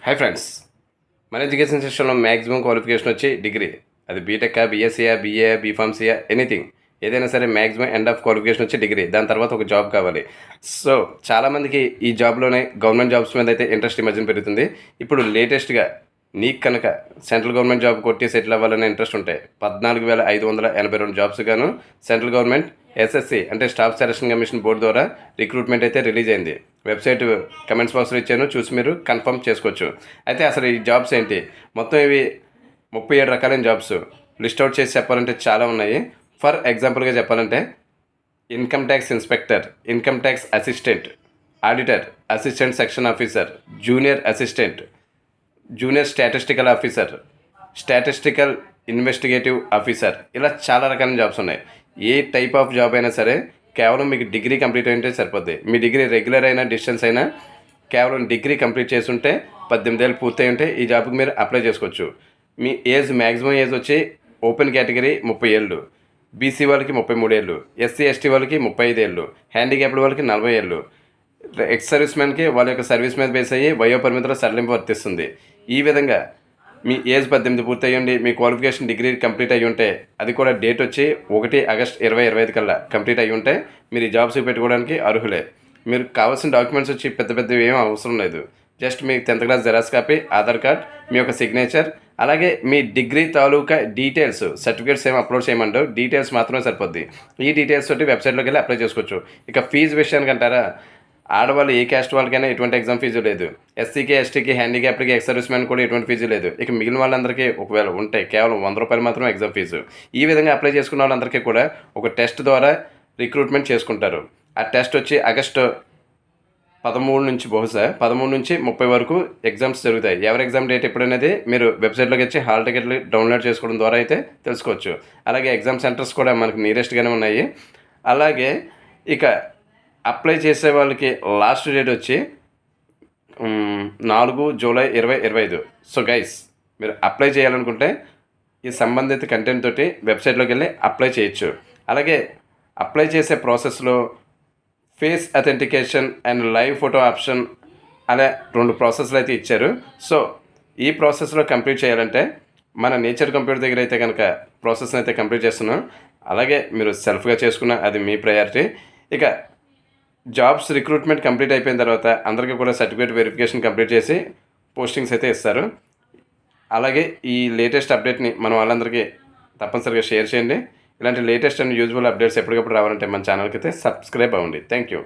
Hi friends, మన education సిస్టంలో maximum qualification వచ్చి డిగ్రీ. అది బీటెక్, బీఎస్సీయా, బీఏ, బీఫార్మసీయా, ఎనీథింగ్ ఏదైనా సరే మ్యాక్సిమం ఎండ్ ఆఫ్ క్వాలిఫికేషన్ వచ్చి డిగ్రీ. దాని తర్వాత ఒక జాబ్ కావాలి. సో చాలామందికి ఈ జాబ్లోనే గవర్నమెంట్ జాబ్స్ మీద అయితే ఇంట్రెస్ట్ ఈ మధ్యన పెరుగుతుంది. ఇప్పుడు లేటెస్ట్గా నీకు కనుక సెంట్రల్ గవర్నమెంట్ జాబ్ కొట్టి సెటిల్ అవ్వాలనే ఇంట్రెస్ట్ ఉంటాయి. 14,582 జాబ్స్ గాను సెంట్రల్ గవర్నమెంట్ ఎస్ఎస్సి అంటే స్టాఫ్ సెలక్షన్ కమిషన్ బోర్డు ద్వారా రిక్రూట్మెంట్ అయితే రిలీజ్ అయింది. వెబ్సైట్ కమెంట్స్ బాక్స్లో ఇచ్చాను, చూసి మీరు కన్ఫర్మ్ చేసుకోవచ్చు. అయితే అసలు ఈ జాబ్స్ ఏంటి? మొత్తం ఇవి 37 రకాలైన జాబ్స్. లిస్ట్ అవుట్ చేసి చెప్పాలంటే చాలా ఉన్నాయి. ఫర్ ఎగ్జాంపుల్గా చెప్పాలంటే income tax inspector, income tax assistant, auditor, assistant section officer, junior assistant, junior statistical officer, statistical investigative officer, ఇలా చాలా రకాల జాబ్స్ ఉన్నాయి. ఏ టైప్ ఆఫ్ జాబ్ అయినా సరే కేవలం మీకు డిగ్రీ కంప్లీట్ అయితే సరిపోద్ది. మీ డిగ్రీ రెగ్యులర్ అయినా డిస్టెన్స్ అయినా కేవలం డిగ్రీ కంప్లీట్ చేసి ఉంటే 18 ఏళ్ళు పూర్తయి ఉంటే ఈ జాబ్కి మీరు అప్లై చేసుకోవచ్చు. మీ ఏజ్ మ్యాక్సిమం ఏజ్ వచ్చి ఓపెన్ కేటగిరీ 30 ఏళ్ళు, బీసీ వాళ్ళకి 33 ఏళ్ళు, ఎస్సీ ఎస్టీ వాళ్ళకి 35 ఏళ్ళు, హ్యాండిక్యాప్డ్ వాళ్ళకి 40 ఏళ్ళు, ఎక్స్ సర్వీస్ మ్యాన్కి వాళ్ళ యొక్క సర్వీస్ మీద బేస్ అయ్యి వయో పరిమితిలో సడలింపు వర్తిస్తుంది. ఈ విధంగా మీ ఏజ్ 18 పూర్తి అయ్యండి, మీ క్వాలిఫికేషన్ డిగ్రీ కంప్లీట్ అయ్యి ఉంటే, అది కూడా డేట్ వచ్చి 1 ఆగస్ట్ 2025 కల్లా కంప్లీట్ అయ్యి ఉంటే మీరు ఈ జాబ్స్ పెట్టుకోవడానికి అర్హులే. మీరు కావాల్సిన డాక్యుమెంట్స్ వచ్చి పెద్దవి ఏం అవసరం లేదు. జస్ట్ మీ 10th class xerox copy, Aadhaar card, మీ యొక్క సిగ్నేచర్, అలాగే మీ డిగ్రీ తాలూకా డీటెయిల్స్, సర్టిఫికేట్స్ ఏమి అప్లోడ్ చేయమంటూ డీటెయిల్స్ మాత్రమే సరిపోద్ది. ఈ డీటెయిల్స్ తోటి వెబ్సైట్లోకి వెళ్ళి అప్లై చేసుకోవచ్చు. ఇక ఫీజు విషయానికి అంటారా, ఆడవాళ్ళు ఏ క్యాస్ట్ వాళ్ళకైనా ఎటువంటి ఎగ్జామ్ ఫీజు లేదు. ఎస్సీకి, ఎస్టీకి, హ్యాండిక్యాప్డ్కి, ఎక్స్ సర్వీస్ మ్యాన్ కూడా ఎటువంటి ఫీజు లేదు. ఇక మిగిలిన వాళ్ళందరికీ ఒకవేళ ఉంటే కేవలం ₹100 మాత్రం ఎగ్జామ్ ఫీజు. ఈ విధంగా అప్లై చేసుకున్న వాళ్ళందరికీ కూడా ఒక టెస్ట్ ద్వారా రిక్రూట్మెంట్ చేసుకుంటారు. ఆ టెస్ట్ వచ్చి ఆగస్టు 13 నుంచి బహుశా 13 నుంచి 30 వరకు ఎగ్జామ్స్ జరుగుతాయి. ఎవరి ఎగ్జామ్ డేట్ ఎప్పుడనేది మీరు వెబ్సైట్లోకి వచ్చి హాల్ టికెట్లు డౌన్లోడ్ చేసుకోవడం ద్వారా అయితే తెలుసుకోవచ్చు. అలాగే ఎగ్జామ్ సెంటర్స్ కూడా మనకు నియరెస్ట్గానే ఉన్నాయి. అలాగే ఇక అప్లై చేసే వాళ్ళకి లాస్ట్ డేట్ వచ్చి 4 జూలై 2025. సో గైస్, మీరు అప్లై చేయాలనుకుంటే ఈ సంబంధిత కంటెంట్ తోటి వెబ్సైట్లోకి వెళ్ళి అప్లై చేయొచ్చు. అలాగే అప్లై చేసే ప్రాసెస్లో face authentication and live photo option అనే 2 ప్రాసెస్లు అయితే ఇచ్చారు. సో ఈ ప్రాసెస్లో కంప్లీట్ చేయాలంటే మన నేచర్ కంప్యూటర్ దగ్గర అయితే కనుక ప్రాసెస్ని అయితే కంప్లీట్ చేస్తున్నాం. అలాగే మీరు సెల్ఫ్గా చేసుకున్న అది మీ ప్రయారిటీ. ఇక జాబ్స్ రిక్రూట్మెంట్ కంప్లీట్ అయిపోయిన తర్వాత అందరికీ కూడా సర్టిఫికేట్ వెరిఫికేషన్ కంప్లీట్ చేసి పోస్టింగ్స్ అయితే ఇస్తారు. అలాగే ఈ లేటెస్ట్ అప్డేట్ని మన వాళ్ళందరికీ తప్పనిసరిగా షేర్ చేయండి. ఇలాంటి లేటెస్ట్ అండ్ యూజ్ఫుల్ అప్డేట్స్ ఎప్పటికప్పుడు రావాలంటే మన ఛానల్కి అయితే సబ్స్క్రైబ్ అవ్వండి. Thank you.